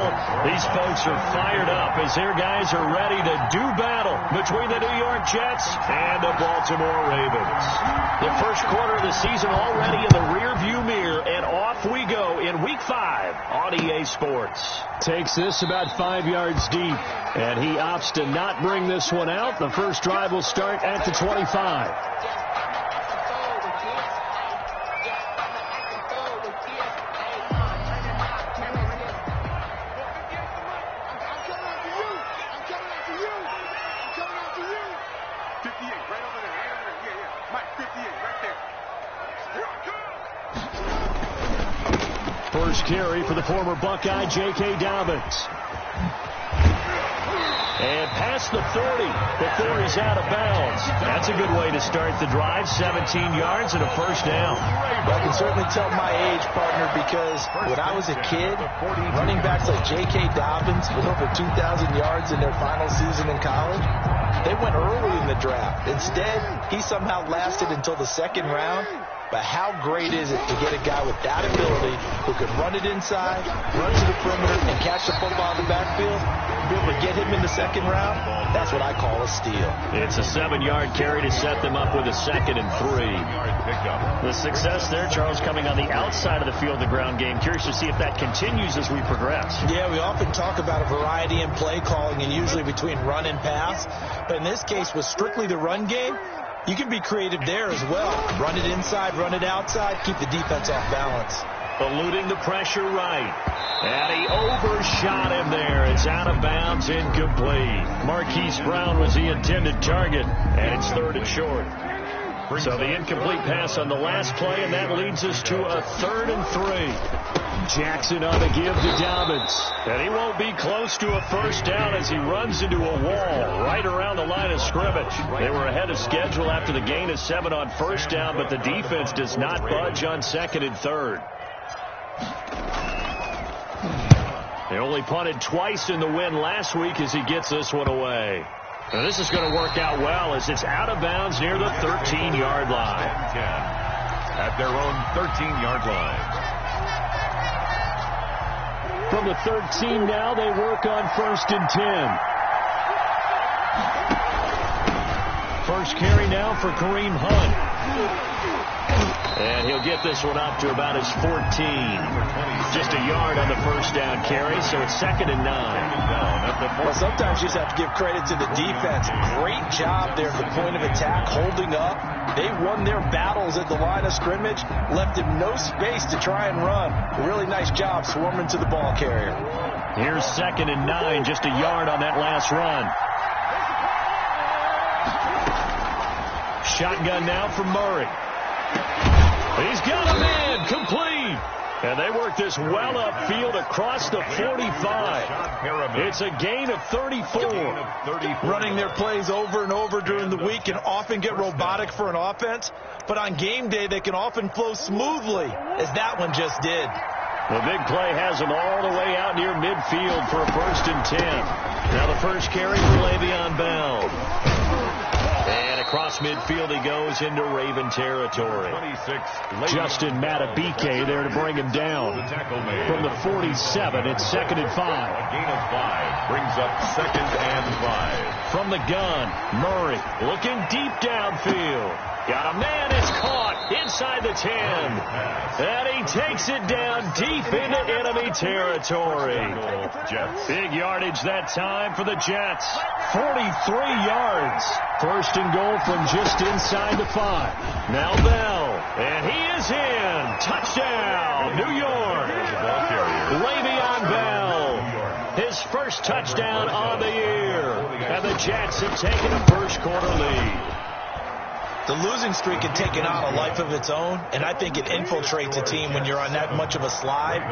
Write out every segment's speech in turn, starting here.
These folks are fired up as their guys are ready to do battle between the New York Jets and the Baltimore Ravens. The first quarter of the season already in the rearview mirror, and off we go in Week 5 on EA Sports. Takes this about 5 yards deep, and he opts to not bring this one out. The first drive will start at the 25. First carry for the former Buckeye, J.K. Dobbins. And past the 40 before he's out of bounds. That's a good way to start the drive. 17 yards and a first down. Well, I can certainly tell my age, partner, because when I was a kid, running backs like J.K. Dobbins with over 2,000 yards in their final season in college, they went early in the draft. Instead, he somehow lasted until the second round. But how great is it to get a guy with that ability who can run it inside, run to the perimeter, and catch the football in the backfield? Be able to get him in the second round? That's what I call a steal. It's a 7-yard carry to set them up with a 2nd and 3. The success there, Charles, coming on the outside of the field, the ground game. Curious to see if that continues as we progress. Yeah, we often talk about a variety in play calling and usually between run and pass. But in this case, with strictly the run game, you can be creative there as well. Run it inside, run it outside, keep the defense off balance. Eluding the pressure right. And he overshot him there. It's out of bounds, incomplete. Marquise Brown was the intended target, and it's 3rd and short. So the incomplete pass on the last play, and that leads us to a 3rd and 3. Jackson on the give to Dobbins. And he won't be close to a first down as he runs into a wall right around the line of scrimmage. They were ahead of schedule after the gain of 7 on first down, but the defense does not budge on 2nd and 3rd. They only punted twice in the win last week as he gets this one away. Now this is going to work out well as it's out of bounds near the 13-yard line. At their own 13-yard line. From the 13 now, they work on 1st and 10. First carry now for Kareem Hunt. And he'll get this one up to about his 14. Just a yard on the first down carry, so it's 2nd and 9. Well, sometimes you just have to give credit to the defense. Great job there at the point of attack, holding up. They won their battles at the line of scrimmage, left him no space to try and run. A really nice job swarming to the ball carrier. Here's 2nd and 9, just a yard on that last run. Shotgun now for Murray. He's got a man complete. And they work this well upfield across the 45. It's a gain of 34. Running their plays over and over during the week can often get robotic for an offense, but on game day they can often flow smoothly, as that one just did. The big play has him all the way out near midfield for a 1st and 10. Now the first carry for Le'Veon Bell. And across midfield he goes into Raven territory. Justin Matabike there to bring him down. From the 47, it's 2nd and 5. A gain of 5 brings up 2nd and 5. From the gun, Murray looking deep downfield. Got a man, it's caught inside the 10. And he takes it down deep into enemy territory. Big yardage that time for the Jets. 43 yards. 1st and goal from just inside the 5. Now Bell, and he is in. Touchdown, New York. Le'Veon Bell, his first touchdown on the year. And the Jets have taken a first quarter lead. The losing streak had taken on a life of its own, and I think it infiltrates a team when you're on that much of a slide.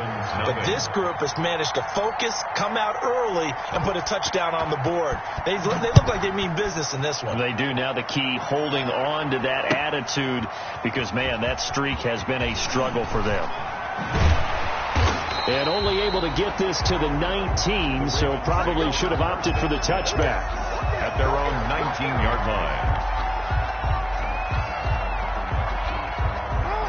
But this group has managed to focus, come out early, and put a touchdown on the board. They look like they mean business in this one. They do. Now the key, holding on to that attitude, because, man, that streak has been a struggle for them. And only able to get this to the 19, so probably should have opted for the touchback. At their own 19-yard line.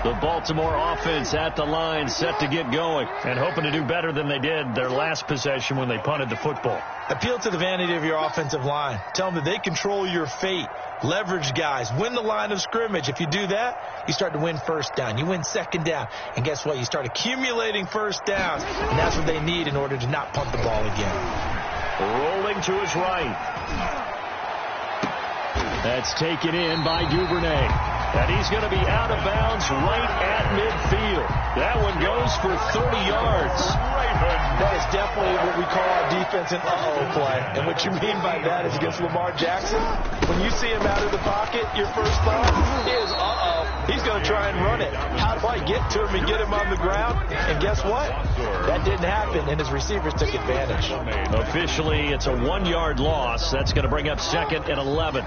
The Baltimore offense at the line, set to get going, and hoping to do better than they did their last possession when they punted the football. Appeal to the vanity of your offensive line. Tell them that they control your fate. Leverage guys. Win the line of scrimmage. If you do that, you start to win first down. You win second down. And guess what? You start accumulating first downs. And that's what they need in order to not punt the ball again. Rolling to his right. That's taken in by Duvernay. And he's going to be out of bounds right at midfield. That one goes for 30 yards. That is definitely what we call our defense an uh-oh play. And what you mean by that is against Lamar Jackson, when you see him out of the pocket, your first thought is, uh-oh, he's going to try and run it. How do I get to him and get him on the ground? And guess what? That didn't happen, and his receivers took advantage. Officially, it's a 1-yard loss. That's going to bring up 2nd and 11.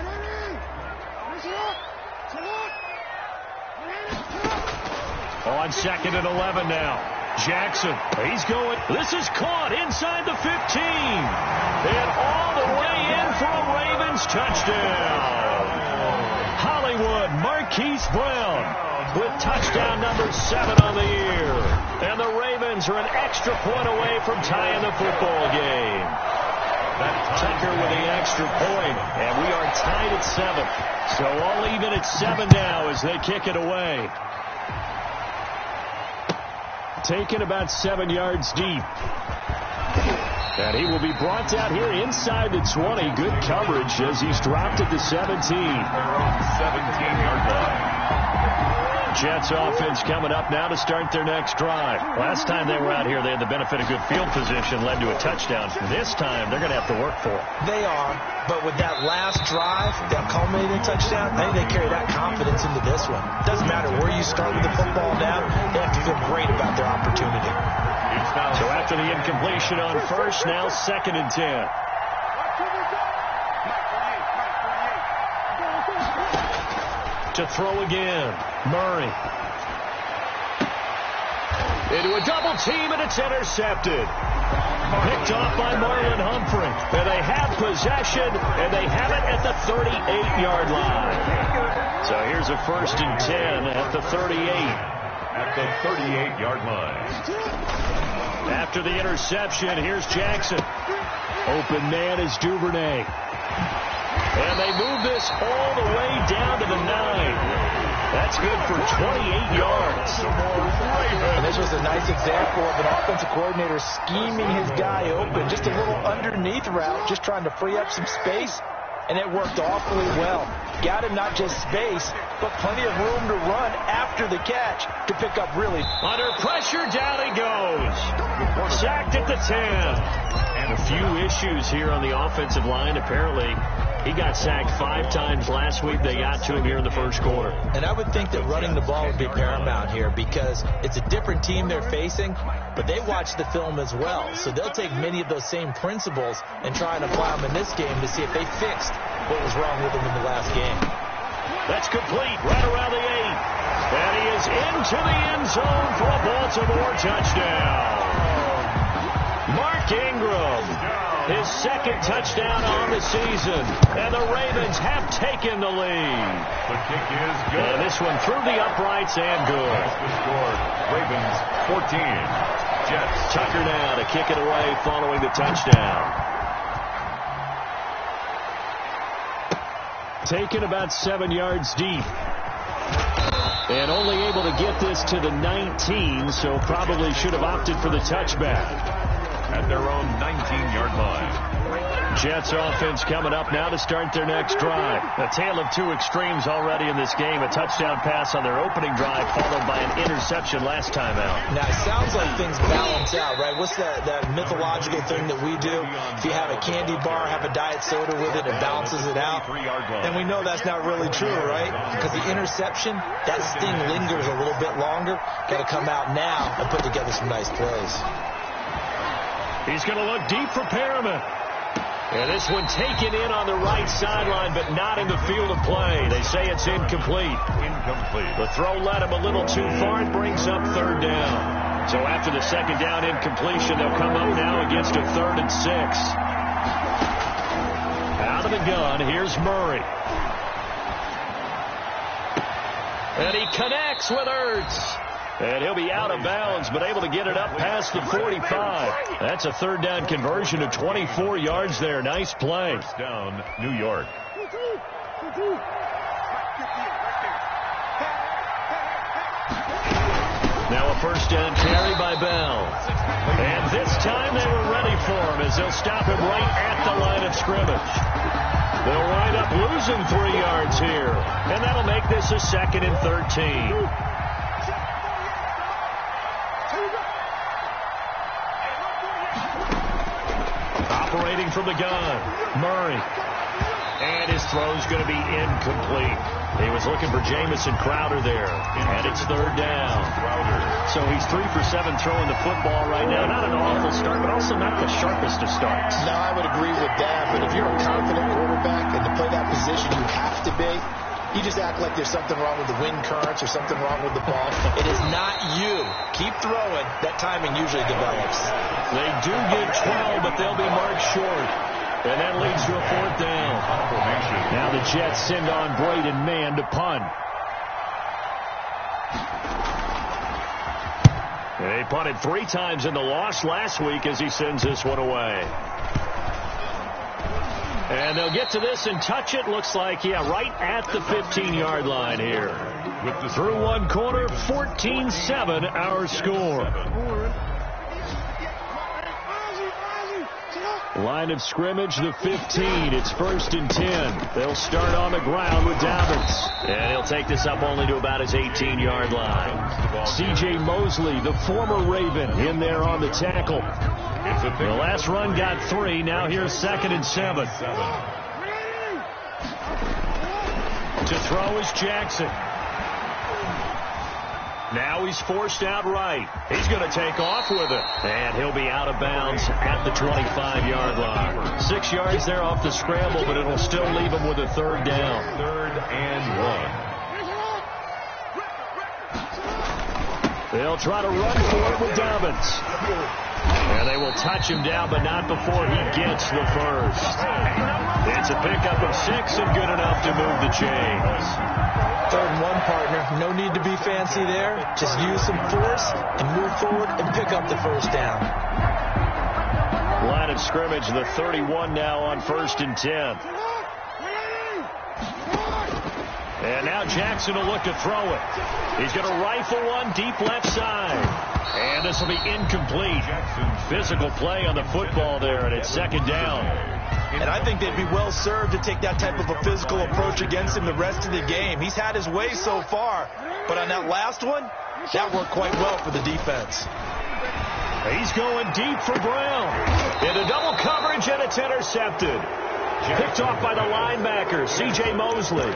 On 2nd and 11 now. Jackson, he's going. This is caught inside the 15. And all the way in for a Ravens touchdown. Hollywood Marquise Brown with touchdown number 7 on the year. And the Ravens are an extra point away from tying the football game. Tucker with the extra point, and we are tied at 7. So all even at 7 now as they kick it away. Taken about 7 yards deep. And he will be brought out here inside the 20. Good coverage as he's dropped at the 17. 17-yard line. Jets offense coming up now to start their next drive. Last time they were out here, they had the benefit of good field position, led to a touchdown. This time, they're going to have to work for it. They are, but with that last drive, that culminating touchdown, I think they carry that confidence into this one. Doesn't matter where you start with the football down, they have to feel great about their opportunity. So after the incompletion on first, now 2nd and 10. To throw again, Murray. Into a double team, and it's intercepted. Picked off by Marlon Humphrey. And they have possession, and they have it at the 38-yard line. So here's a 1st and 10 at the 38. At the 38-yard line. After the interception, here's Jackson. Open man is Duvernay. And they move this all the way down to the 9. That's good for 28 yards. And this was a nice example of an offensive coordinator scheming his guy open. Just a little underneath route, just trying to free up some space. And it worked awfully well. Got him not just space, but plenty of room to run after the catch to pick up really. Under pressure, down he goes. Sacked at the 10. And a few issues here on the offensive line. Apparently, he got sacked 5 times last week. They got to him here in the first quarter. And I would think that running the ball would be paramount here because it's a different team they're facing, but they watch the film as well. So they'll take many of those same principles and try and apply them in this game to see if they fixed what was wrong with them in the last game. That's complete right around the 8. And he is into the end zone for a Baltimore touchdown. Mark Ingram, his 2nd touchdown on the season. And the Ravens have taken the lead. The kick is good. And this one through the uprights and good. The score, Ravens 14. Jets. Tucker now to kick it away following the touchdown. Taken about 7 yards deep. And only able to get this to the 19, so probably should have opted for the touchback. At their own 19-yard line. Jets offense coming up now to start their next drive. A tale of 2 extremes already in this game. A touchdown pass on their opening drive followed by an interception last time out. Now, it sounds like things balance out, right? What's that mythological thing that we do? If you have a candy bar, have a diet soda with it, it balances it out. And we know that's not really true, right? Because the interception, that sting lingers a little bit longer. Got to come out now and put together some nice plays. He's going to look deep for Perriman. And this one taken in on the right sideline, but not in the field of play. They say it's incomplete. The throw led him a little too far and brings up 3rd down. So after the 2nd down incompletion, they'll come up now against a 3rd and 6. Out of the gun, here's Murray. And he connects with Ertz. And he'll be out of bounds, but able to get it up past the 45. That's a third down conversion of 24 yards there. Nice play. First down, New York. Now a first down carry by Bell. And this time they were ready for him as they'll stop him right at the line of scrimmage. They'll wind up losing 3 yards here. And that'll make this a 2nd and 13. Operating from the gun, Murray. And his throw's going to be incomplete. He was looking for Jamison Crowder there. And it's third down. So he's 3 for 7 throwing the football right now. Not an awful start, but also not the sharpest of starts. No, I would agree with that. But if you're a confident quarterback and to play that position, you have to be. You just act like there's something wrong with the wind currents or something wrong with the ball. It is not you. Keep throwing. That timing usually develops. They do get 12, but they'll be marked short. And that leads to a fourth down. Now the Jets send on Braden Mann to punt. And they punted 3 times in the loss last week as he sends this one away. And they'll get to this and touch it. Looks like, yeah, right at the 15-yard line here. Through one quarter, 14-7 our score. Line of scrimmage, the 15. It's 1st and 10. They'll start on the ground with Dobbins. And he'll take this up only to about his 18-yard line. C.J. Mosley, the former Raven, in there on the tackle. The last run got 3. Now here's 2nd and 7. To throw is Jackson. Now he's forced out right. He's going to take off with it. And he'll be out of bounds at the 25-yard line. 6 yards there off the scramble, but it'll still leave him with a third down. 3rd and 1. They'll try to run for it with Dobbins. And they will touch him down, but not before he gets the first. It's a pickup of 6 and good enough to move the chains. 3rd and 1, partner. No need to be fancy there. Just use some force and move forward and pick up the first down. Line of scrimmage, the 31 now on 1st and 10. And now Jackson will look to throw it. He's going to rifle one deep left side. And this will be incomplete. Physical play on the football there, and it's 2nd down. And I think they'd be well served to take that type of a physical approach against him the rest of the game. He's had his way so far, but on that last one, that worked quite well for the defense. He's going deep for Brown. Into double coverage, and it's intercepted. Picked off by the linebacker, C.J. Mosley.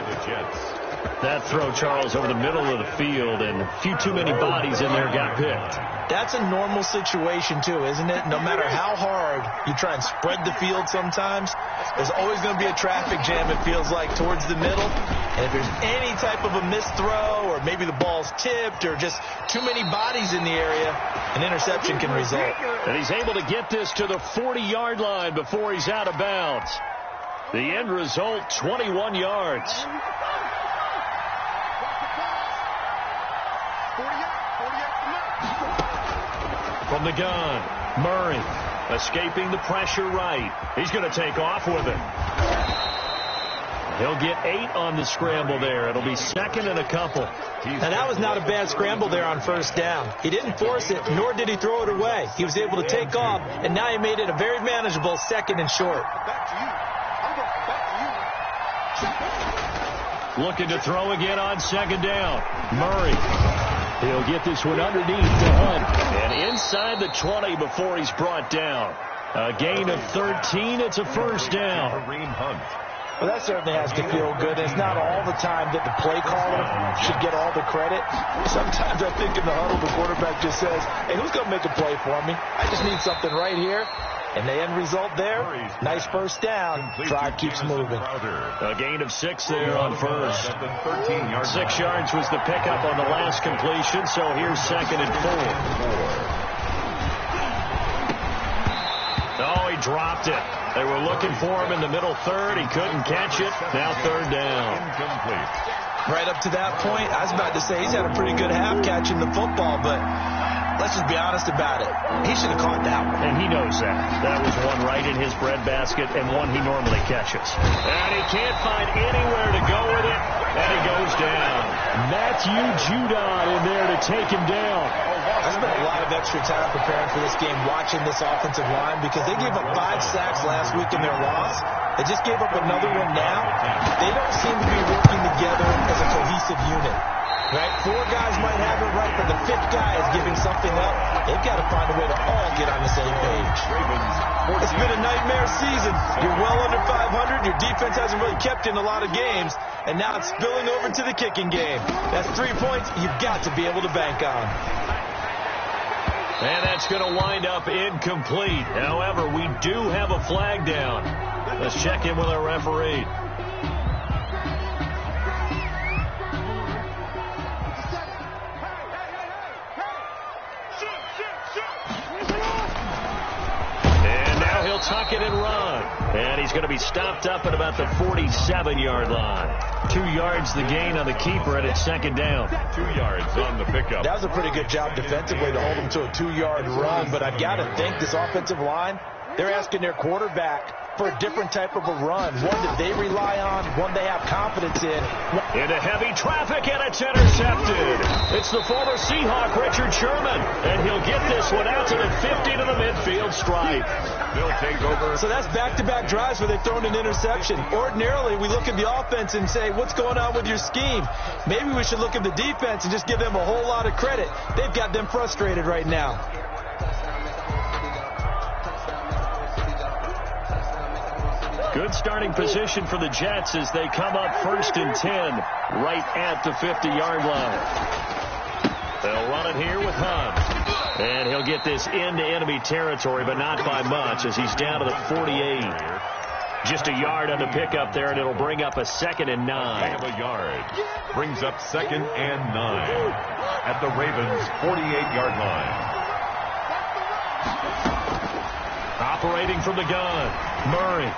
That throw, Charles, over the middle of the field, and a few too many bodies in there got picked. That's a normal situation, too, isn't it? No matter how hard you try and spread the field sometimes, there's always going to be a traffic jam, it feels like, towards the middle. And if there's any type of a missed throw, or maybe the ball's tipped, or just too many bodies in the area, an interception can result. And he's able to get this to the 40-yard line before he's out of bounds. The end result, 21 yards. From the gun, Murray escaping the pressure right. He's going to take off with it. He'll get 8 on the scramble there. It'll be 2nd and a couple. Now, that was not a bad scramble there on 1st down. He didn't force it, nor did he throw it away. He was able to take off, and now he made it a very manageable 2nd and short. Looking to throw again on 2nd down. Murray. He'll get this one underneath to Hunt. And inside the 20 before he's brought down. A gain of 13. It's a first down. Well, that certainly has to feel good. It's not all the time that the play caller should get all the credit. Sometimes I think in the huddle, the quarterback just says, hey, who's going to make a play for me? I just need something right here. And the end result there, nice first down. Drive keeps moving. A gain of 6 there on first. 6 yards was the pickup on the last completion, so here's 2nd and 4. Oh, he dropped it. They were looking for him in the middle third. He couldn't catch it. Now 3rd down. Incomplete. Right up to that point, I was about to say he's had a pretty good half catching the football, but let's just be honest about it. He should have caught that one. And he knows that. That was one right in his breadbasket and one he normally catches. And he can't find anywhere to go with it, and he goes down. Matthew Judon in there to take him down. I spent a lot of extra time preparing for this game, watching this offensive line, because they gave up 5 sacks last week in their loss. They just gave up another one now. They don't seem to be working together as a cohesive unit. Right? 4 guys might have it right, but the 5th guy is giving something up. They've got to find a way to all get on the same page. It's been a nightmare season. You're well under 500. Your defense hasn't really kept in a lot of games, and now it's spilling over to the kicking game. That's 3 points you've got to be able to bank on. And that's going to wind up incomplete. However, we do have a flag down. Let's check in with our referee. And now he'll tuck it and run. And he's going to be stopped up at about the 47-yard line. 2 yards the gain on the keeper, and it's second down. 2 yards on the pickup. That was a pretty good job defensively to hold him to a 2-yard run, but I've got to think this offensive line, they're asking their quarterback for a different type of a run, one that they rely on, one they have confidence in. Into heavy traffic, and it's intercepted. It's the former Seahawk, Richard Sherman, and he'll get this one out to the 50 to the midfield stripe. They'll take over. So that's back-to-back drives where they've thrown an interception. Ordinarily, we look at the offense and say, what's going on with your scheme? Maybe we should look at the defense and just give them a whole lot of credit. They've got them frustrated right now. Good starting position for the Jets as they come up 1st and 10 right at the 50-yard line. They'll run it here with Hunt. And he'll get this into enemy territory, but not by much as he's down to the 48. Just a yard on the pickup there, and it'll bring up a 2nd and 9. Of a yard. Brings up 2nd and 9 at the Ravens' 48-yard line. Operating from the gun, Murray.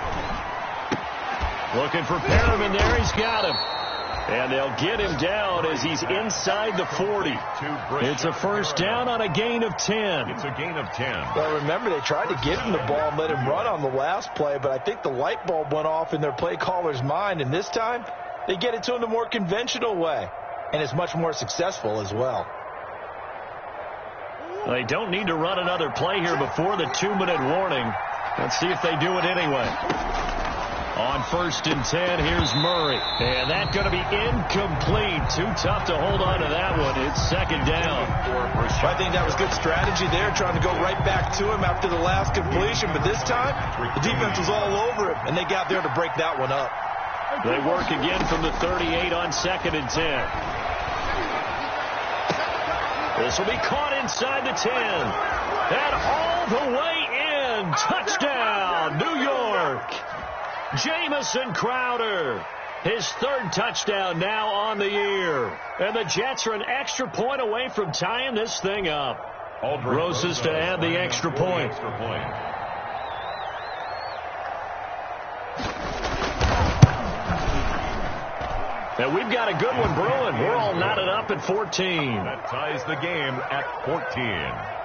Looking for Perriman there. He's got him. And they'll get him down as he's inside the 40. It's a first down on a gain of 10. It's a gain of 10. Well, remember, they tried to give him the ball and let him run on the last play, but I think the light bulb went off in their play caller's mind, and this time they get it to him the more conventional way, and it's much more successful as well. They don't need to run another play here before the 2-minute warning. Let's see if they do it anyway. On 1st and 10, here's Murray. And that's going to be incomplete. Too tough to hold on to that one. It's 2nd down. I think that was good strategy there, trying to go right back to him after the last completion. But this time, the defense was all over him, and they got there to break that one up. They work again from the 38 on 2nd and 10. This will be caught inside the 10. And all the way in. Touchdown, New York. Jamison Crowder, his 3rd touchdown now on the year. And the Jets are an extra point away from tying this thing up. Roses to add the extra point. And we've got a good one brewing. We're all knotted up at 14. That ties the game at 14.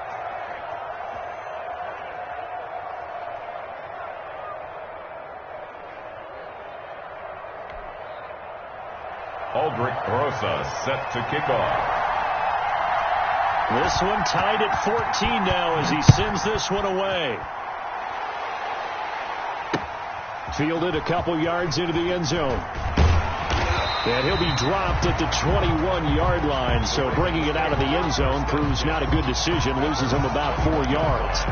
Aldrich Rosa set to kick off. This one tied at 14 now as he sends this one away. Fielded a couple yards into the end zone. And he'll be dropped at the 21-yard line, so bringing it out of the end zone proves not a good decision. Loses him about 4 yards.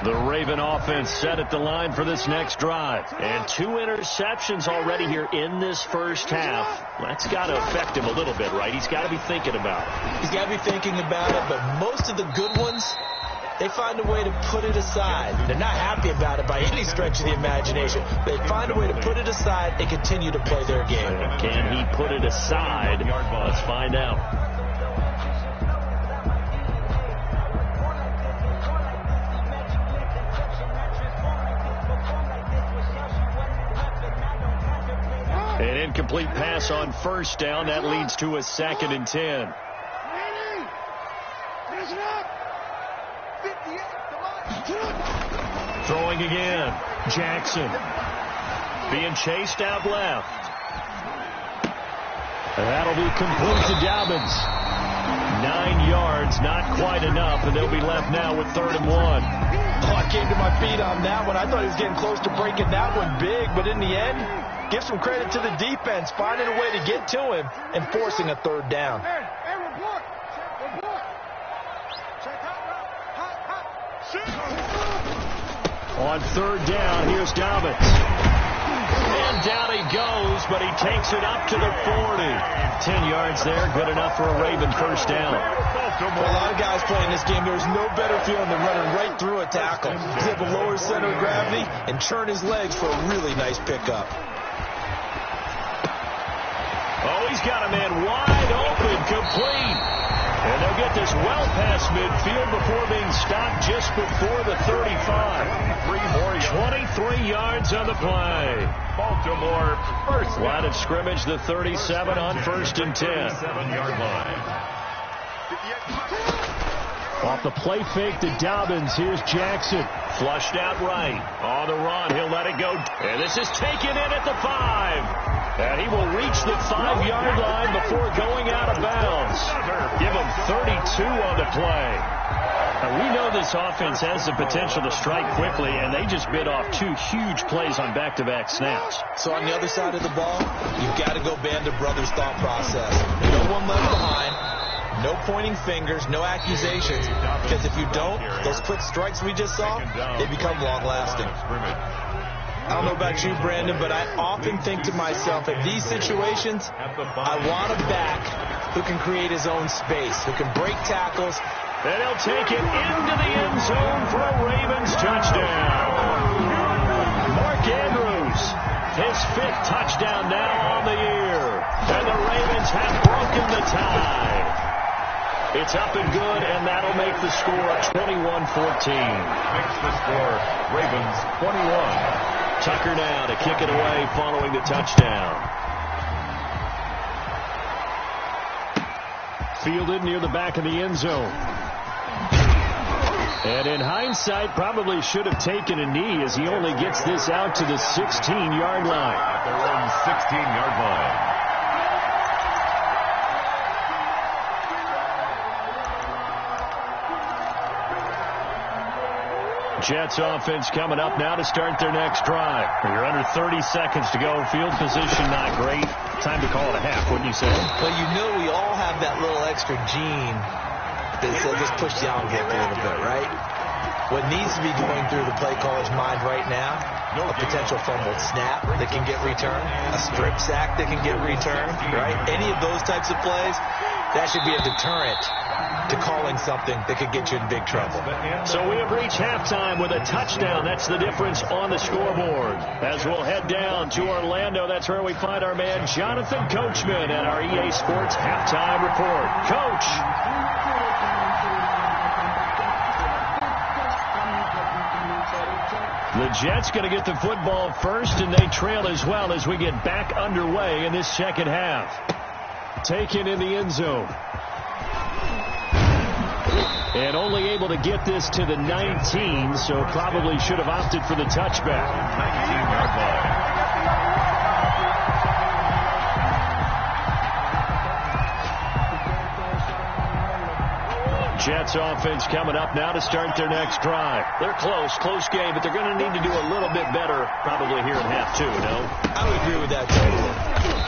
The Raven offense set at the line for this next drive. And 2 interceptions already here in this first half. That's got to affect him a little bit, right? He's got to be thinking about it. He's got to be thinking about it, but most of the good ones, they find a way to put it aside. They're not happy about it by any stretch of the imagination. They find a way to put it aside and continue to play their game. Can he put it aside? Let's find out. incomplete pass on first down. That leads to a 2nd and 10. Throwing again. Jackson being chased out left. That'll be complete to Dobbins. 9 yards, not quite enough, and they'll be left now with 3rd and 1. I came to my feet on that one. I thought he was getting close to breaking that one big, but in the end, give some credit to the defense, finding a way to get to him and forcing a 3rd down. On 3rd down, here's Dobbins. And down he goes, but he takes it up to the 40. 10 yards there, good enough for a Raven first down. For a lot of guys playing this game, there's no better feeling than running right through a tackle. He's able to lower his center of gravity and turn his legs for a really nice pickup. Oh, he's got a man wide open, complete. And they'll get this well past midfield before being stopped just before the 35. 23 yards on the play. Baltimore first. Line of scrimmage, the 37 on 1st and 10. 7-yard line. Off the play fake to Dobbins. Here's Jackson. Flushed out right. On the run. He'll let it go. And this is taken in at the 5. And he will reach the 5-yard line before going out of bounds. Give him 32 on the play. Now, we know this offense has the potential to strike quickly, and they just bit off 2 huge plays on back-to-back snaps. So on the other side of the ball, you've got to go Band of Brothers thought process. No one left behind. No pointing fingers, no accusations, because if you don't, those quick strikes we just saw, they become long-lasting. I don't know about you, Brandon, but I often think to myself, in these situations, I want a back who can create his own space, who can break tackles. And he'll take it into the end zone for a Ravens touchdown. Mark Andrews, his 5th touchdown now on the year. And the Ravens have broken the tie. It's up and good, and that'll make the score 21-14. Makes the score Ravens 21. Tucker now to kick it away following the touchdown. Fielded near the back of the end zone. And in hindsight, probably should have taken a knee as he only gets this out to the 16-yard line. At their own 16-yard line. Jets offense coming up now to start their next drive. You're under 30 seconds to go. Field position not great. Time to call it a half, wouldn't you say? Well, you know we all have that little extra gene that says just push the envelope a little bit, right? What needs to be going through the play caller's mind right now, a potential fumbled snap that can get returned, a strip sack that can get returned, right? Any of those types of plays, that should be a deterrent to calling something that could get you in big trouble. So we have reached halftime with a touchdown. That's the difference on the scoreboard. As we'll head down to Orlando, that's where we find our man Jonathan Coachman at our EA Sports Halftime Report. Coach. The Jets going to get the football first, and they trail as well as we get back underway in this second half. Taken in the end zone. And only able to get this to the 19, so probably should have opted for the touchback. 19-yard line. Jets offense coming up now to start their next drive. They're close game, but they're going to need to do a little bit better probably here in half 2, no? I would agree with that totally.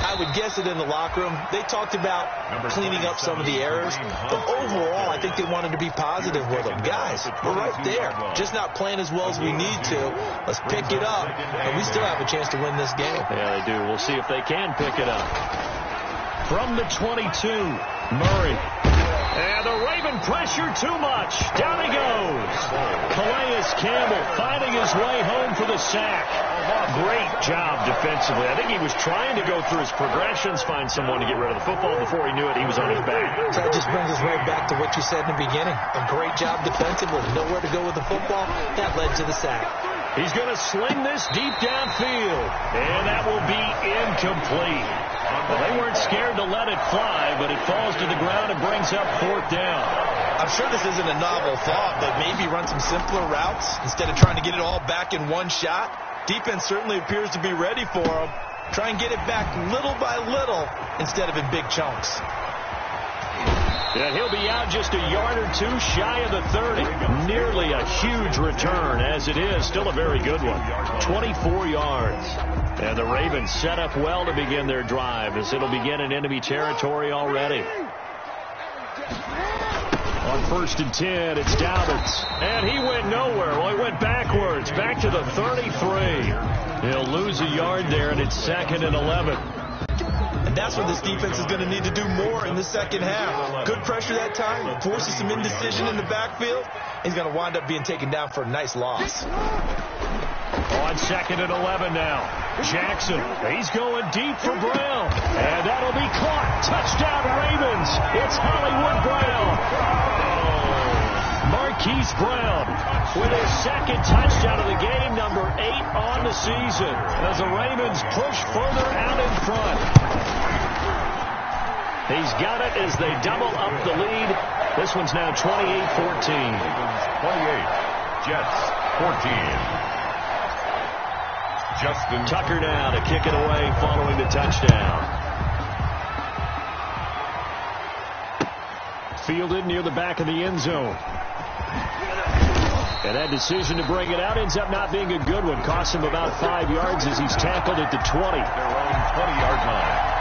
I would guess that in the locker room, they talked about cleaning up some of the errors, but overall, I think they wanted to be positive with them. Guys, we're right there, just not playing as well as we need to. Let's pick it up, and we still have a chance to win this game. Yeah, they do. We'll see if they can pick it up. From the 22, Murray. And the Raven pressure too much. Down he goes. Calais Campbell finding his way home for the sack. Great job defensively. I think he was trying to go through his progressions, find someone to get rid of the football. Before he knew it, he was on his back. So that just brings us right back to what you said in the beginning. A great job defensively. Nowhere to go with the football. That led to the sack. He's going to sling this deep downfield, and that will be incomplete. Well, they weren't scared to let it fly, but it falls to the ground and brings up 4th down. I'm sure this isn't a novel thought, but maybe run some simpler routes instead of trying to get it all back in one shot. Defense certainly appears to be ready for him. Try and get it back little by little instead of in big chunks. And he'll be out just a yard or two shy of the 30. Nearly a huge return as it is. Still a very good one. 24 yards. And the Ravens set up well to begin their drive as it'll begin in enemy territory already. On 1st and 10, it's Dobbins. And he went nowhere. Well, he went backwards. Back to the 33. He'll lose a yard there, and it's 2nd and 11. And that's what this defense is going to need to do more in the second half. Good pressure that time. Forces some indecision in the backfield. He's going to wind up being taken down for a nice loss. On 2nd and 11 now. Jackson, he's going deep for Brown. And that'll be caught. Touchdown Ravens. It's Hollywood Brown. Marquise Brown with his 2nd touchdown of the game, number 8 on the season, as the Ravens push further out in front. He's got it as they double up the lead. This one's now 28-14. 28. Jets 14. Justin Tucker now to kick it away following the touchdown. Fielded near the back of the end zone. And that decision to bring it out ends up not being a good one. Costs him about 5 yards as he's tackled at the 20. Their own 20-yard line.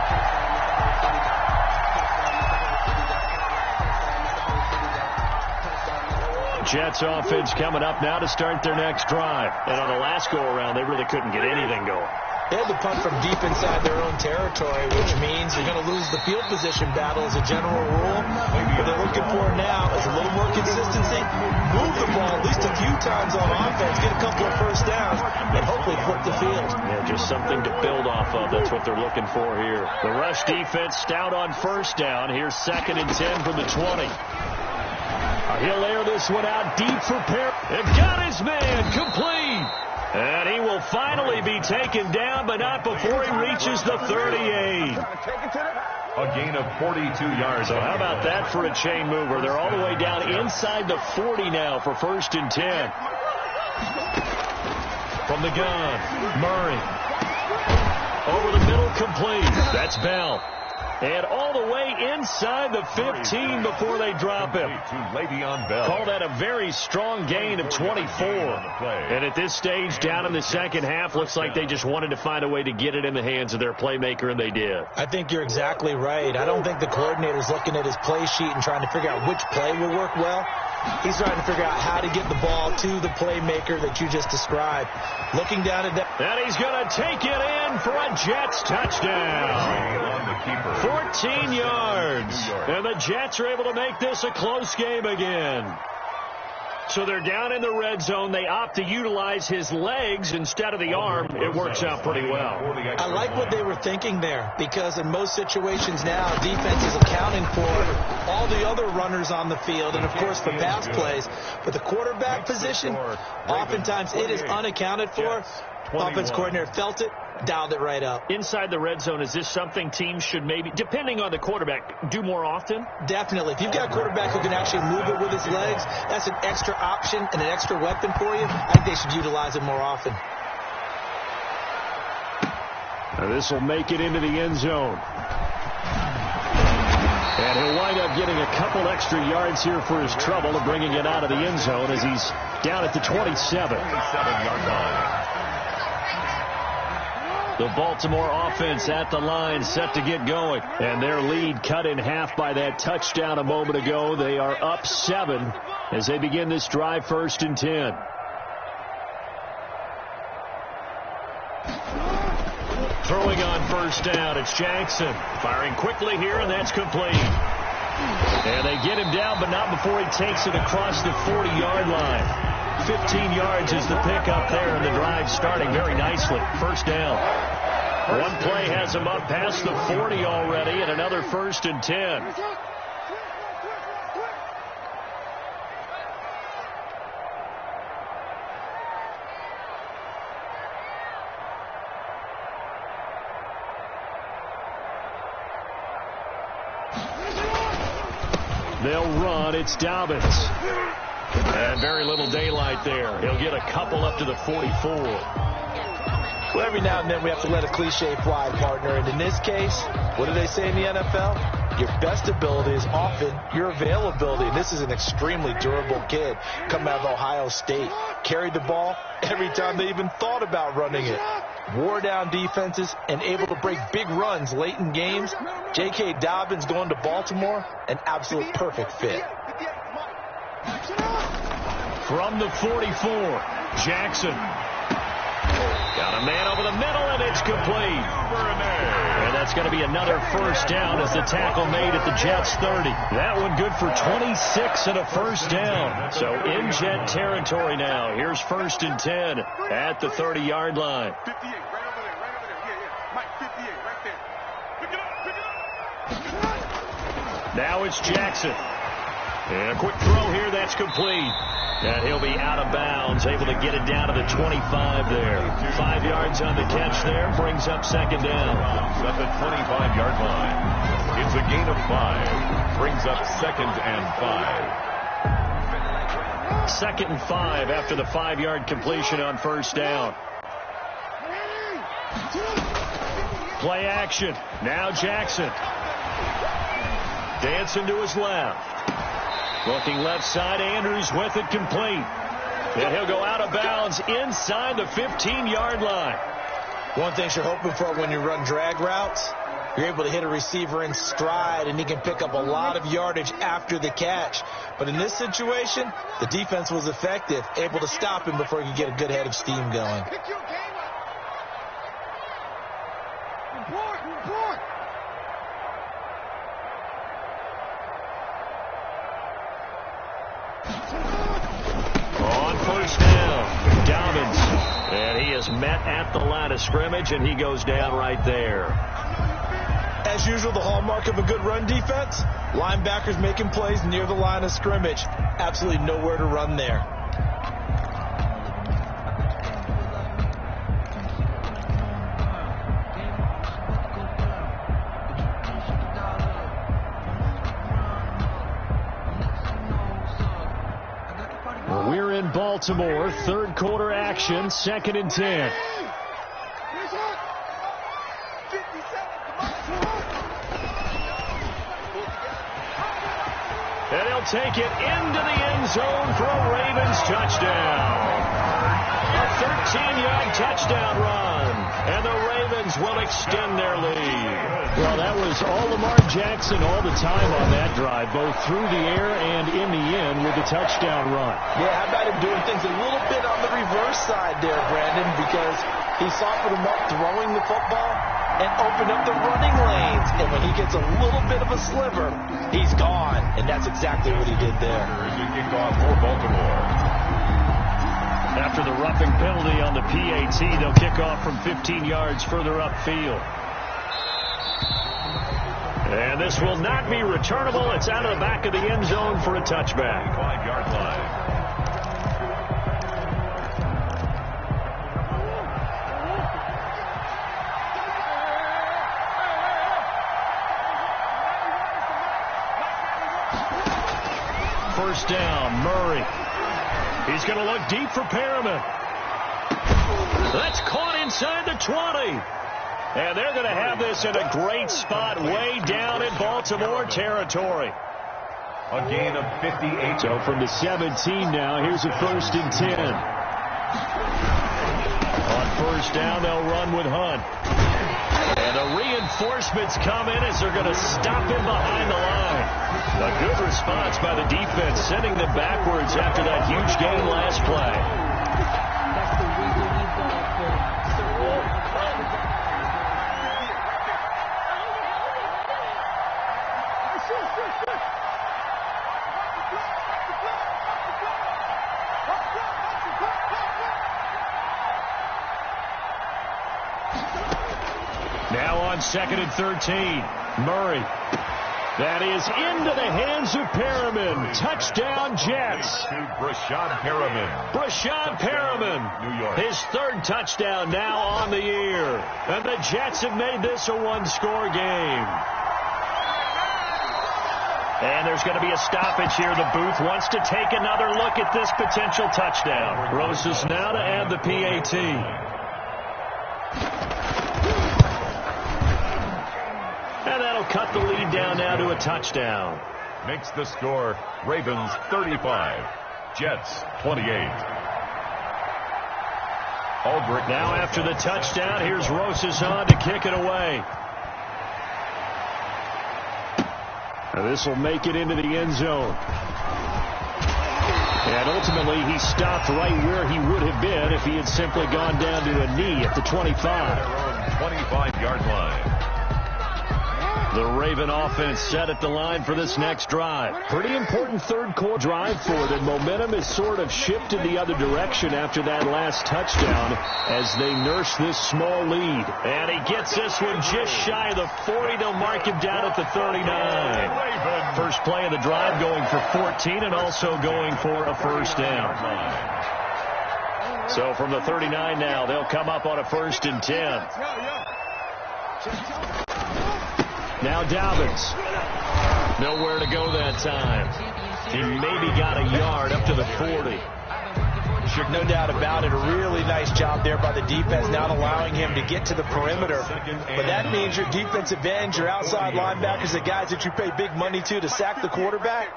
Jets offense coming up now to start their next drive. And on the last go-around, they really couldn't get anything going. They had to punt from deep inside their own territory, which means you're going to lose the field position battle as a general rule. What they're looking for now is a little more consistency. Move the ball at least a few times on offense, get a couple of first downs, and hopefully flip the field. Yeah, just something to build off of. That's what they're looking for here. The rush defense stout on 1st down. Here's 2nd and 10 from the 20. He'll air this one out deep for Perry. And got his man complete. And he will finally be taken down, but not before he reaches the 38. A gain of 42 yards. So how about that for a chain mover? They're all the way down inside the 40 now for 1st and 10. From the gun, Murray. Over the middle, complete. That's Bell. And all the way inside the 15 before they drop him. Call that a very strong gain of 24. And at this stage, down in the second half, looks like they just wanted to find a way to get it in the hands of their playmaker, and they did. I think you're exactly right. I don't think the coordinator's looking at his play sheet and trying to figure out which play will work well. He's trying to figure out how to get the ball to the playmaker that you just described. Looking down at that. And he's going to take it in for a Jets touchdown. 14 yards. And the Jets are able to make this a close game again. So they're down in the red zone. They opt to utilize his legs instead of the arm. It works out pretty well. I like what they were thinking there, because in most situations now, defense is accounting for all the other runners on the field and, of course, the pass plays. But the quarterback position, oftentimes it is unaccounted for. Offense coordinator felt it, dialed it right up. Inside the red zone, is this something teams should maybe, depending on the quarterback, do more often? Definitely. If you've got a quarterback who can actually move it with his legs, that's an extra option and an extra weapon for you. I think they should utilize it more often. Now this will make it into the end zone. And he'll wind up getting a couple extra yards here for his trouble of bringing it out of the end zone as he's down at the 27. 27-yard line. The Baltimore offense at the line, set to get going. And their lead cut in half by that touchdown a moment ago. They are up 7 as they begin this drive, 1st and 10. Throwing on 1st down, it's Jackson. Firing quickly here, and that's complete. And they get him down, but not before he takes it across the 40-yard line. 15 yards is the pickup there, and the drive starting very nicely. 1st down. One play has him up past the 40 already, and another 1st and 10. They'll run. It's Dobbins. And very little daylight there. He'll get a couple up to the 44. Well, every now and then we have to let a cliche fly, partner. And in this case, what do they say in the NFL? Your best ability is often your availability. And this is an extremely durable kid coming out of Ohio State. Carried the ball every time they even thought about running it. Wore down defenses and able to break big runs late in games. J.K. Dobbins going to Baltimore, an absolute perfect fit. From the 44, Jackson. Got a man over the middle, and it's complete. And that's going to be another first down as the tackle made at the Jets' 30. That one good for 26 and a first down. So in Jet territory now. Here's 1st and 10 at the 30-yard line. 58, right over there, yeah. Mike, 58, right there. Pick it up. Now it's Jackson. And a quick throw here, that's complete. And he'll be out of bounds, able to get it down to the 25 there. 5 yards on the catch there, brings up 2nd down. At the 25-yard line. It's a gain of 5. Brings up 2nd and 5. 2nd and 5 after the 5-yard completion on 1st down. Play action. Now Jackson. Dancing to his left. Looking left side, Andrews with it complete. And he'll go out of bounds inside the 15-yard line. One thing you're hoping for when you run drag routes, you're able to hit a receiver in stride, and he can pick up a lot of yardage after the catch. But in this situation, the defense was effective, able to stop him before he could get a good head of steam going. On 1st down, Dobbins. And he is met at the line of scrimmage, and he goes down right there. As usual, the hallmark of a good run defense, linebackers making plays near the line of scrimmage. Absolutely nowhere to run there. We're in Baltimore, 3rd quarter action, 2nd and 10. And he'll take it into the end zone for a Ravens touchdown. A 13-yard touchdown run. And the Ravens will extend their lead. Well, that was all Lamar Jackson all the time on that drive, both through the air and in the end with the touchdown run. Yeah, how about him doing things a little bit on the reverse side there, Brandon, because he softened him up throwing the football and opened up the running lanes. And when he gets a little bit of a sliver, he's gone. And that's exactly what he did there. Kickoff for Baltimore. After the roughing penalty on the PAT, they'll kick off from 15 yards further upfield. And this will not be returnable. It's out of the back of the end zone for a touchback. 5-yard line. First down, Murray. He's going to look deep for Perriman. That's caught inside the 20. And they're going to have this in a great spot way down in Baltimore territory. A gain of 58. So from the 17 now, here's a 1st and 10. On 1st down, they'll run with Hunt. And the reinforcements come in as they're going to stop him behind the line. A good response by the defense, sending them backwards after that huge gain last play. Now on 2nd and 13, Murray. That is into the hands of Perriman. Touchdown, Jets. Brashad Perriman. Brashad Perriman. New York. His 3rd touchdown now on the year. And the Jets have made this a one-score game. And there's going to be a stoppage here. The booth wants to take another look at this potential touchdown. Roses now to add the PAT. And that'll cut the lead down now to a touchdown. Makes the score Ravens 35, Jets 28. Aldrich. Now after the touchdown, here's Roses on to kick it away. This will make it into the end zone. And ultimately, he stopped right where he would have been if he had simply gone down to a knee at the 25. 25-yard line. The Raven offense set at the line for this next drive. Pretty important third quarter drive for them. Momentum has sort of shifted the other direction after that last touchdown as they nurse this small lead. And he gets this one just shy of the 40. They'll mark him down at the 39. First play of the drive going for 14 and also going for a first down. So from the 39 now, they'll come up on a 1st and 10. Now Dobbins. Nowhere to go that time. He maybe got a yard up to the 40. No doubt about it. A really nice job there by the defense, not allowing him to get to the perimeter. But that means your defensive ends, your outside linebackers, the guys that you pay big money to sack the quarterback,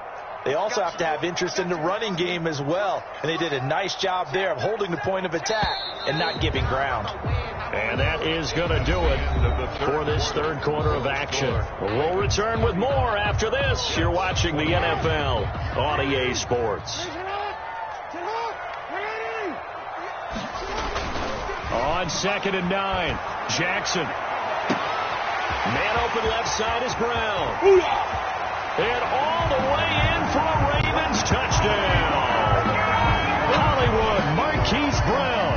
they also have to have interest in the running game as well. And they did a nice job there of holding the point of attack and not giving ground. And that is going to do it for this third quarter of action. We'll return with more after this. You're watching the NFL on EA Sports. On 2nd and 9, Jackson. Man open left side is Brown. And all the way in for a Ravens touchdown. Hollywood Marquise Brown,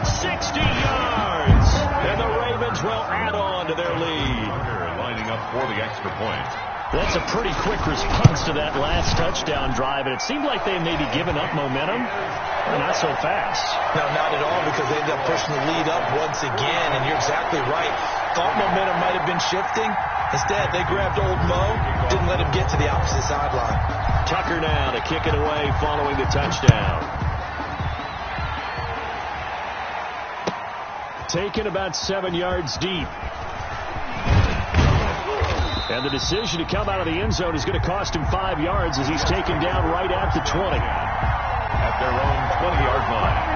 60 yards. And the Ravens will add on to their lead. Lining up for the extra point. That's a pretty quick response to that last touchdown drive, and it seemed like they maybe given up momentum. Well, not so fast. No, not at all, because they ended up pushing the lead up once again, and you're exactly right. Thought momentum might have been shifting. Instead, they grabbed old Mo, didn't let him get to the opposite sideline. Tucker now to kick it away following the touchdown. Taken about 7 yards deep. And the decision to come out of the end zone is going to cost him 5 yards as he's taken down right at the 20. At their own 20-yard line.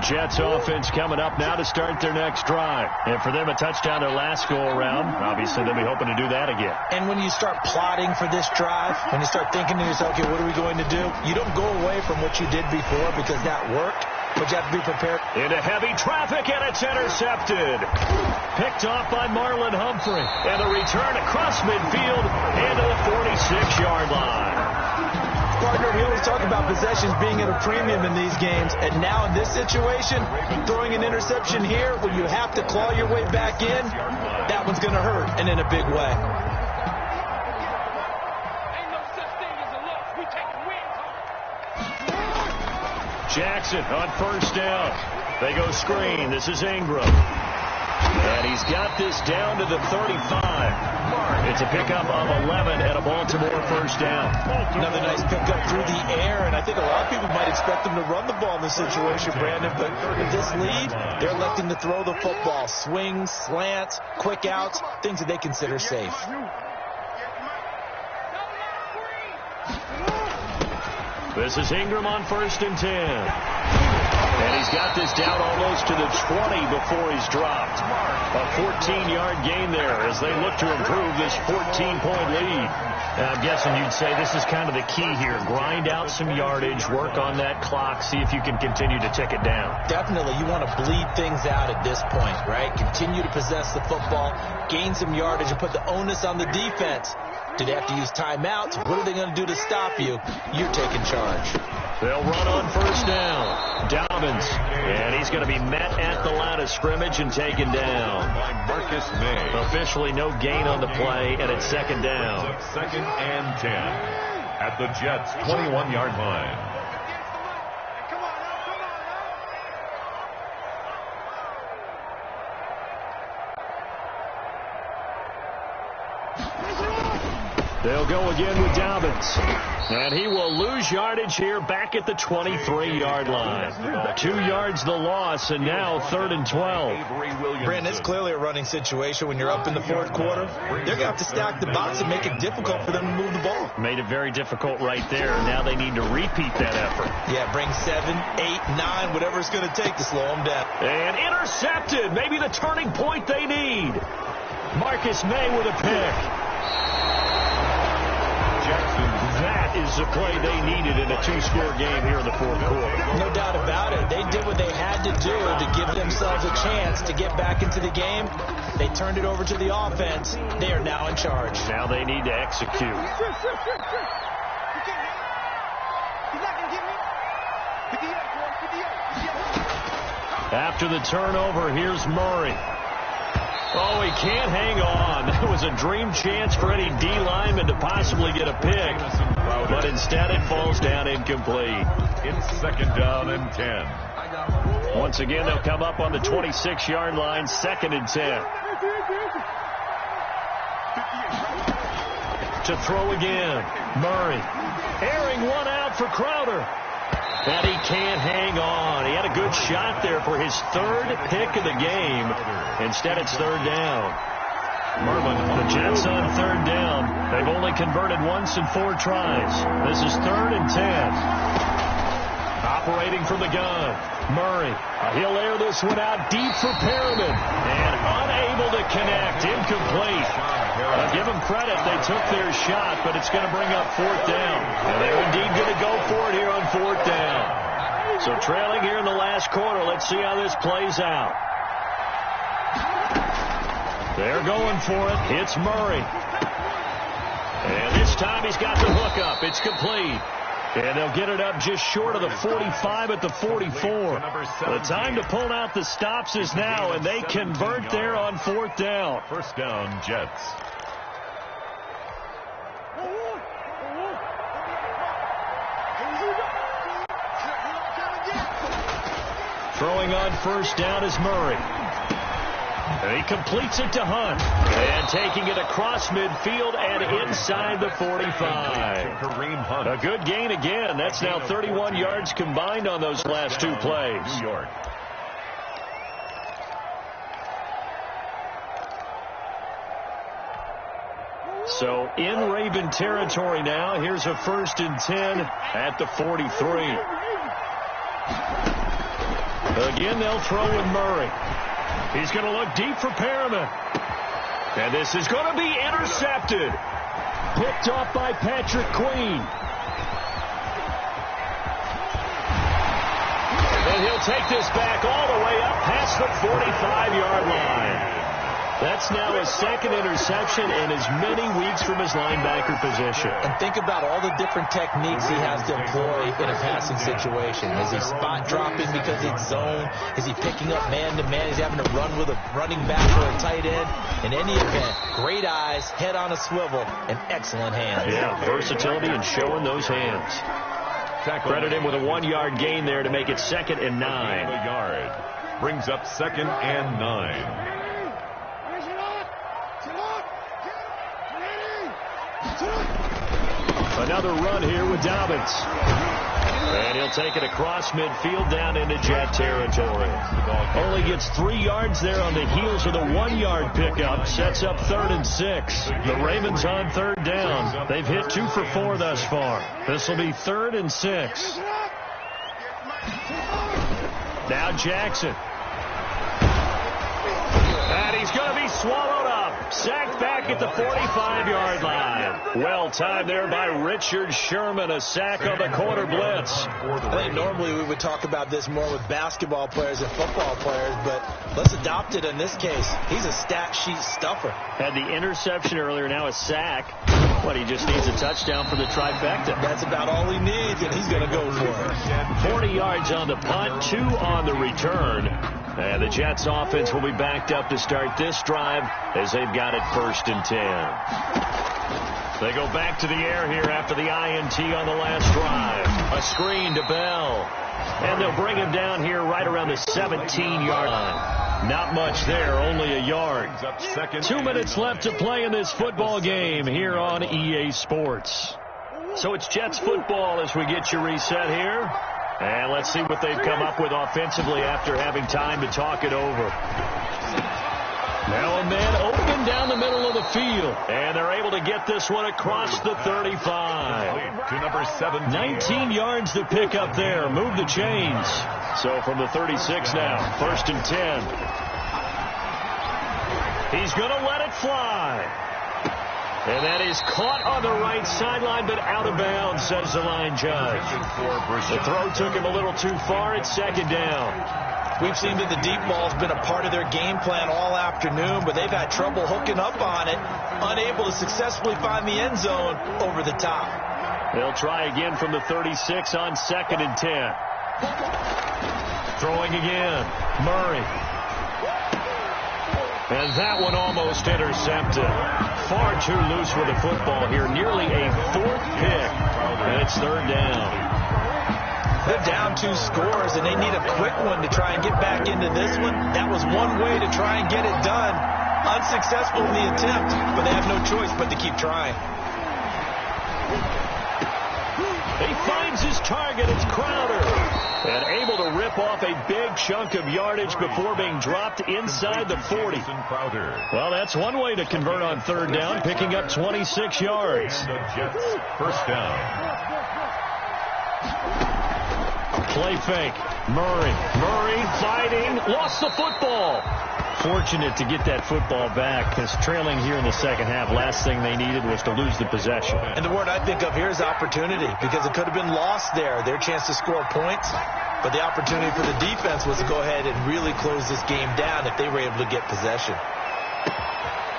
Jets offense coming up now to start their next drive. And for them, a touchdown their last go-around. Obviously, they'll be hoping to do that again. And when you start plotting for this drive, when you start thinking to yourself, okay, what are we going to do? You don't go away from what you did before because that worked. But you have to be prepared. Into heavy traffic, and it's intercepted. Picked off by Marlon Humphrey. And the return across midfield into the 46-yard line. Partner, we always talk about possessions being at a premium in these games. And now in this situation, throwing an interception here when you have to claw your way back in, that one's going to hurt, and in a big way. Jackson on first down. They go screen. This is Ingram. And he's got this down to the 35. It's a pickup of 11 and a Baltimore first down. Another nice pickup through the air, and I think a lot of people might expect them to run the ball in this situation, Brandon, but with this lead, they're electing to throw the football. Swings, slants, quick outs, things that they consider safe. This is Ingram on 1st and 10. And he's got this down almost to the 20 before he's dropped. A 14-yard gain there as they look to improve this 14-point lead. And I'm guessing you'd say this is kind of the key here. Grind out some yardage, work on that clock, see if you can continue to tick it down. Definitely. You want to bleed things out at this point, right? Continue to possess the football, gain some yardage, and put the onus on the defense. Do they have to use timeouts? What are they going to do to stop you? You're taking charge. They'll run on first down. Dobbins. And he's going to be met at the line of scrimmage and taken down. By Marcus May. Officially no gain on the play, and it's 2nd down. 2nd and 10. At the Jets' 21-yard line. They'll go again with Dobbins. And he will lose yardage here back at the 23-yard line. 2 yards the loss, and now 3rd and 12. Brandon, it's clearly a running situation when you're up in the 4th quarter. They're going to have to stack the box and make it difficult for them to move the ball. Made it very difficult right there. Now they need to repeat that effort. Yeah, bring 7, 8, 9, whatever it's going to take to slow them down. And intercepted. Maybe the turning point they need. Marcus May with a pick. That is the play they needed in a 2-score game here in the 4th quarter. No doubt about it. They did what they had to do to give themselves a chance to get back into the game. They turned it over to the offense. They are now in charge. Now they need to execute. After the turnover, here's Murray. Oh, he can't hang on. That was a dream chance for any D lineman to possibly get a pick. But instead it falls down incomplete. It's 2nd down and 10. Once again, they'll come up on the 26-yard line, 2nd and 10. To throw again. Murray. Airing one out for Crowder. And he can't hang on. He had a good shot there for his 3rd pick of the game. Instead, it's 3rd down. Merman, the Jets on 3rd down. They've only converted once in 4 tries. This is 3rd and 10. Operating from the gun. Murray. He'll air this one out deep for Perriman. And unable to connect. Incomplete. Give them credit. They took their shot, but it's going to bring up 4th down. And they're indeed going to go for it here on 4th down. So trailing here in the last quarter. Let's see how this plays out. They're going for it. It's Murray. And this time he's got the hook up. It's complete. And they'll get it up just short of the 45 at the 44. The time to pull out the stops is now, and they convert there on 4th down. 1st down, Jets. Throwing on 1st down is Murray. And he completes it to Hunt. And taking it across midfield and inside the 45. Kareem Hunt. A good gain again. That's now 31 yards combined on those last 2 plays. New York. So in Raven territory now. Here's a 1st and 10 at the 43. Again, they'll throw with Murray. He's going to look deep for Perriman. And this is going to be intercepted. Picked off by Patrick Queen. And he'll take this back all the way up past the 45-yard line. That's now his 2nd interception in as many weeks from his linebacker position. And think about all the different techniques he has to employ in a passing situation. Is he spot dropping because he's zone? Is he picking up man-to-man? He's having to run with a running back or a tight end. In any event, great eyes, head on a swivel, and excellent hands. Yeah, versatility and showing those hands. Credit him with a 1-yard gain there to make it 2nd and 9. A yard. Brings up 2nd and 9. Another run here with Dobbins. And he'll take it across midfield down into Jet territory. Only gets 3 yards there on the heels of the 1-yard pickup. Sets up 3rd and 6. The Ravens on 3rd down. They've hit 2 for 4 thus far. This will be 3rd and 6. Now Jackson. And he's going to be swallowed up. Sacked back at the 45-yard line. Well timed there by Richard Sherman. A sack on the corner blitz. I think normally we would talk about this more with basketball players and football players, but let's adopt it in this case. He's a stat sheet stuffer. Had the interception earlier, now a sack. What, he just needs a touchdown for the trifecta. That's about all he needs, and he's going to go for it. 40 yards on the punt, 2 on the return. And the Jets offense will be backed up to start this drive as they've got it 1st and 10. They go back to the air here after the INT on the last drive. A screen to Bell. And they'll bring him down here right around the 17-yard line. Not much there, only a yard. 2 minutes left to play in this football game here on EA Sports. So it's Jets football as we get you reset here. And let's see what they've come up with offensively after having time to talk it over. Now a man open down the middle of the field. And they're able to get this one across the 35. To number 17. 19 yards to pick up there. Move the chains. So from the 36 now, 1st and 10. He's going to let it fly. And that is caught on the right sideline, but out of bounds, says the line judge. The throw took him a little too far. It's 2nd down. We've seen that the deep ball's been a part of their game plan all afternoon, but they've had trouble hooking up on it, unable to successfully find the end zone over the top. They'll try again from the 36 on 2nd and 10. Throwing again. Murray. And that one almost intercepted. Far too loose with the football here. Nearly a 4th pick. And it's 3rd down. They're down 2 scores, and they need a quick one to try and get back into this one. That was one way to try and get it done. Unsuccessful in the attempt, but they have no choice but to keep trying. He finds his target. It's Crowder. And able to rip off a big chunk of yardage before being dropped inside the 40. Well, that's one way to convert on 3rd down, picking up 26 yards. And the Jets, 1st down. Play fake. Murray fighting. Lost the football. Fortunate to get that football back, because trailing here in the 2nd half, last thing they needed was to lose the possession. And the word I think of here is opportunity, because it could have been lost there, their chance to score points. But the opportunity for the defense was to go ahead and really close this game down if they were able to get possession.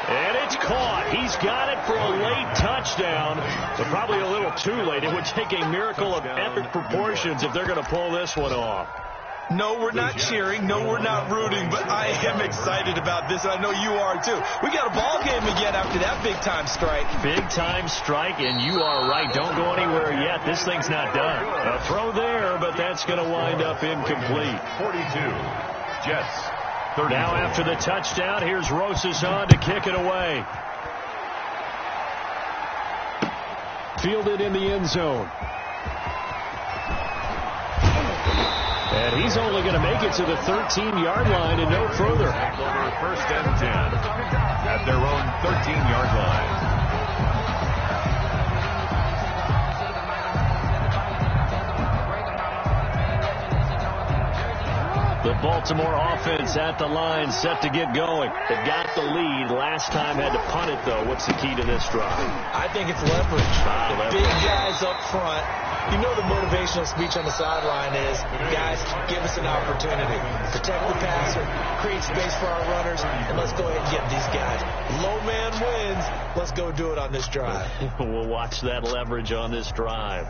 And it's caught. He's got it for a late touchdown, but probably a little too late. It would take a miracle of epic proportions if they're going to pull this one off. No, we're not cheering. No, we're not rooting, but I am excited about this, and I know you are too. We got a ball game again after that big-time strike. Big-time strike, and you are right. Don't go anywhere yet. This thing's not done. A throw there, but that's going to wind up incomplete. 42. Jets. 34. Now after the touchdown, here's Rosas on to kick it away. Fielded in the end zone. And he's only going to make it to the 13-yard line and no further. Over 1st and 10 at their own 13-yard line. The Baltimore offense at the line, set to get going. They've got the lead. Last time had to punt it, though. What's the key to this drive? I think it's leverage. Leverage. Big guys up front. You know the motivational speech on the sideline is, guys, give us an opportunity. Protect the passer, create space for our runners, and let's go ahead and get these guys. Low man wins. Let's go do it on this drive. We'll watch that leverage on this drive.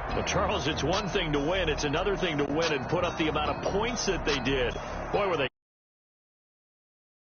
Well, Charles, it's one thing to win. It's another thing to win and put up the amount of points that they did. Boy, were they